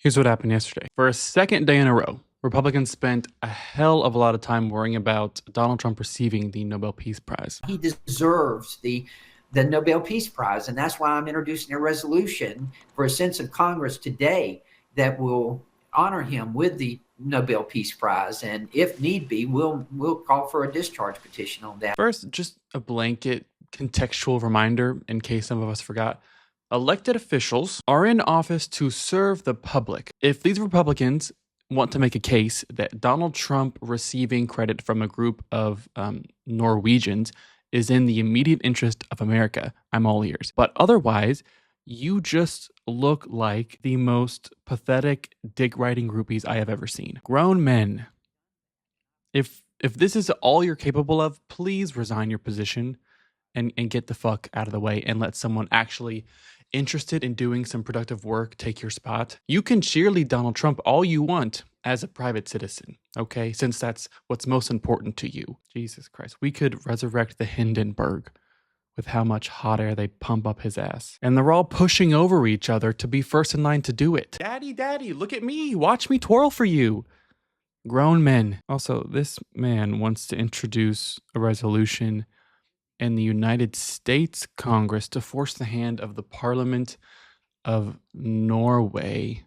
Here's what happened yesterday. For a second day in a row, Republicans spent a hell of a lot of time worrying about Donald Trump receiving the Nobel Peace Prize. He deserves the Nobel Peace Prize, and that's why I'm introducing a resolution for a sense of Congress today that will honor him with the Nobel Peace Prize, and if need be, we'll call for a discharge petition on that. First, just a blanket contextual reminder in case some of us forgot. Elected officials are in office to serve the public. If these Republicans want to make a case that Donald Trump receiving credit from a group of Norwegians is in the immediate interest of America, I'm all ears. But otherwise, you just look like the most pathetic dick-riding groupies I have ever seen. Grown men. If this is all you're capable of, please resign your position and get the fuck out of the way and let someone actually interested in doing some productive work take your spot. You can cheerlead Donald Trump all you want as a private citizen, okay? Since that's what's most important to you. Jesus Christ. We could resurrect the Hindenburg with how much hot air they pump up his ass. And they're all pushing over each other to be first in line to do it. Daddy, look at me. Watch me twirl for you. Grown men. Also, this man wants to introduce a resolution in the United States Congress to force the hand of the Parliament of Norway.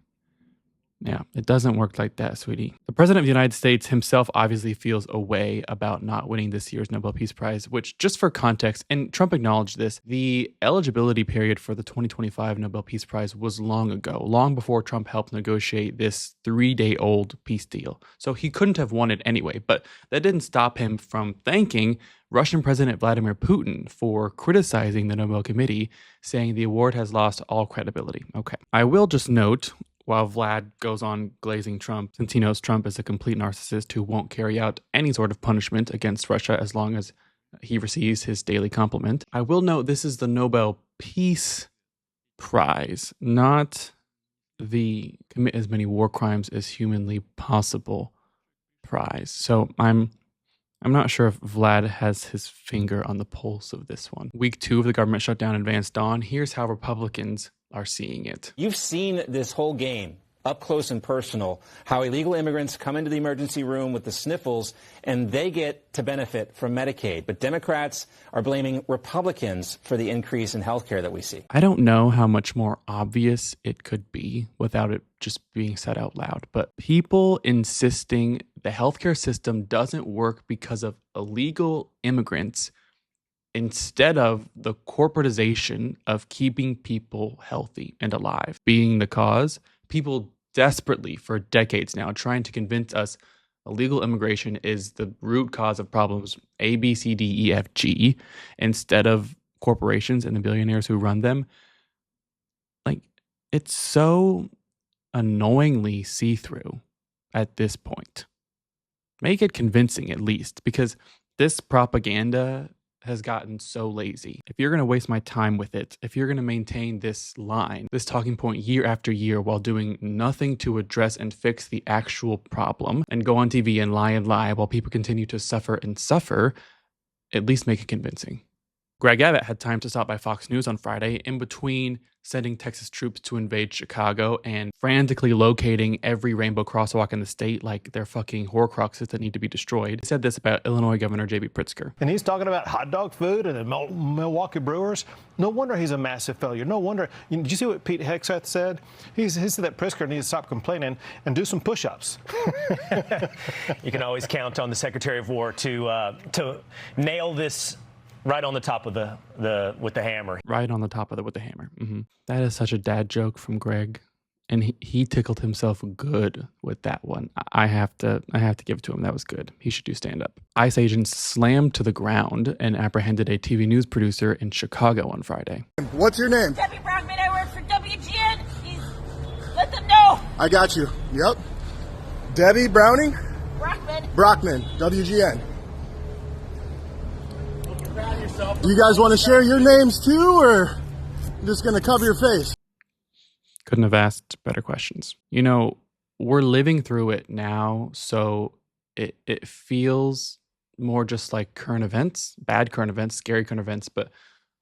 Yeah, it doesn't work like that, sweetie. The President of the United States himself obviously feels a way about not winning this year's Nobel Peace Prize, which, just for context, and Trump acknowledged this, the eligibility period for the 2025 Nobel Peace Prize was long ago, long before Trump helped negotiate this 3-day-old peace deal. So he couldn't have won it anyway, but that didn't stop him from thanking Russian President Vladimir Putin for criticizing the Nobel Committee, saying the award has lost all credibility. Okay. I will just note, while Vlad goes on glazing Trump, since he knows Trump is a complete narcissist who won't carry out any sort of punishment against Russia as long as he receives his daily compliment, I will note this is the Nobel Peace Prize, not the commit as many war crimes as humanly possible prize. So I'm not sure if Vlad has his finger on the pulse of this one. Week 2 of the government shutdown advanced on. Here's how Republicans are seeing it. You've seen this whole game up close and personal, how illegal immigrants come into the emergency room with the sniffles and they get to benefit from Medicaid. But Democrats are blaming Republicans for the increase in health care that we see. I don't know how much more obvious it could be without it just being said out loud, but people insisting the healthcare system doesn't work because of illegal immigrants instead of the corporatization of keeping people healthy and alive being the cause. People desperately for decades now trying to convince us illegal immigration is the root cause of problems A, B, C, D, E, F, G, instead of corporations and the billionaires who run them. Like, it's so annoyingly see-through at this point. Make it convincing at least, because this propaganda has gotten so lazy. If you're going to waste my time with it, if you're going to maintain this line, this talking point year after year while doing nothing to address and fix the actual problem and go on TV and lie while people continue to suffer and suffer, at least make it convincing. Greg Abbott had time to stop by Fox News on Friday in between sending Texas troops to invade Chicago and frantically locating every rainbow crosswalk in the state like they're fucking Horcruxes that need to be destroyed. He said this about Illinois Governor J.B. Pritzker. And he's talking about hot dog food and the Milwaukee Brewers. No wonder he's a massive failure. No wonder. Did you see what Pete Hegseth said? He said that Pritzker needs to stop complaining and do some push-ups. You can always count on the Secretary of War to nail this right on the top of with the hammer. Right on the top of with the hammer. Mm-hmm. That is such a dad joke from Greg. And he tickled himself good with that one. I have to give it to him. That was good. He should do stand-up. ICE agents slammed to the ground and apprehended a TV news producer in Chicago on Friday. What's your name? Debbie Brockman. I work for WGN. Please let them know. I got you. Yep. Debbie Browning? Brockman, WGN. Do you guys want to share your names too, or just going to cover your face? Couldn't have asked better questions. You know, we're living through it now, so it feels more just like current events, bad current events, scary current events, but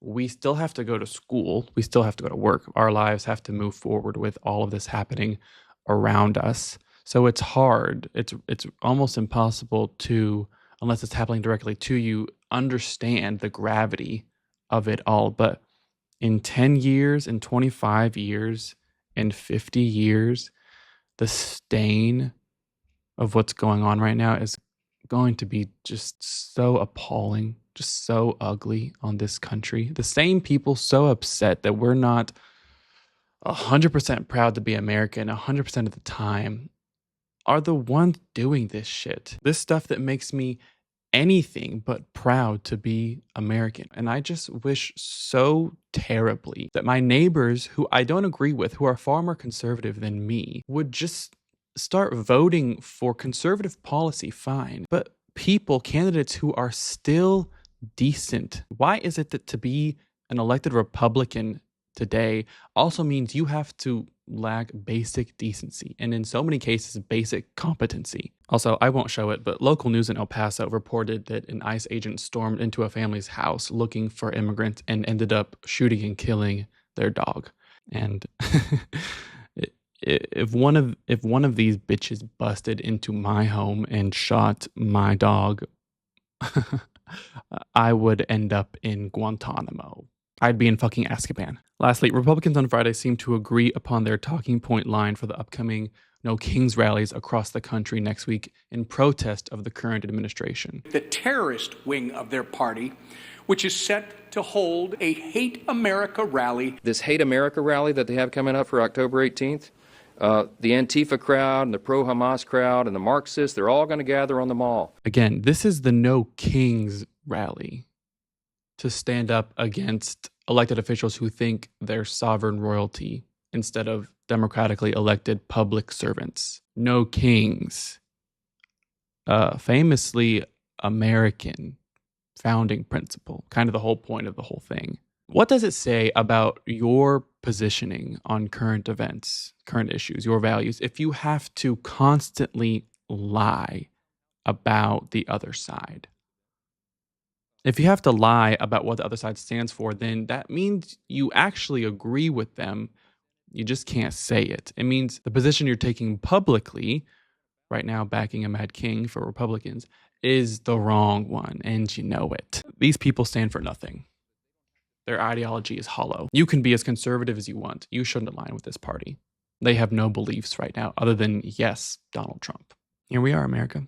we still have to go to school. We still have to go to work. Our lives have to move forward with all of this happening around us. So it's hard. It's almost impossible to, unless it's happening directly to you, understand the gravity of it all. But in 10 years, in 25 years, in 50 years, the stain of what's going on right now is going to be just so appalling, just so ugly on this country. The same people so upset that we're not 100% proud to be American 100% of the time are the ones doing this shit. This stuff that makes me anything but proud to be American. And I just wish so terribly that my neighbors, who I don't agree with, who are far more conservative than me, would just start voting for conservative policy, fine. But people, candidates who are still decent. Why is it that to be an elected Republican today also means you have to lack basic decency, and in so many cases, basic competency? Also, I won't show it, but local news in El Paso reported that an ICE agent stormed into a family's house looking for immigrants and ended up shooting and killing their dog. And if one of these bitches busted into my home and shot my dog, I would end up in Guantanamo. I'd be in fucking Azkaban. Lastly, Republicans on Friday seemed to agree upon their talking point line for the upcoming No Kings rallies across the country next week in protest of the current administration. The terrorist wing of their party, which is set to hold a Hate America rally. This Hate America rally that they have coming up for October 18th, the Antifa crowd and the pro-Hamas crowd and the Marxists, they're all going to gather on the mall. Again, this is the No Kings rally to stand up against elected officials who think they're sovereign royalty instead of democratically elected public servants. No Kings. Famously American founding principle, kind of the whole point of the whole thing. What does it say about your positioning on current events, current issues, your values, if you have to constantly lie about the other side? If you have to lie about what the other side stands for, then that means you actually agree with them. You just can't say it. It means the position you're taking publicly, right now backing a mad king for Republicans, is the wrong one, and you know it. These people stand for nothing. Their ideology is hollow. You can be as conservative as you want. You shouldn't align with this party. They have no beliefs right now other than, yes, Donald Trump. Here we are, America.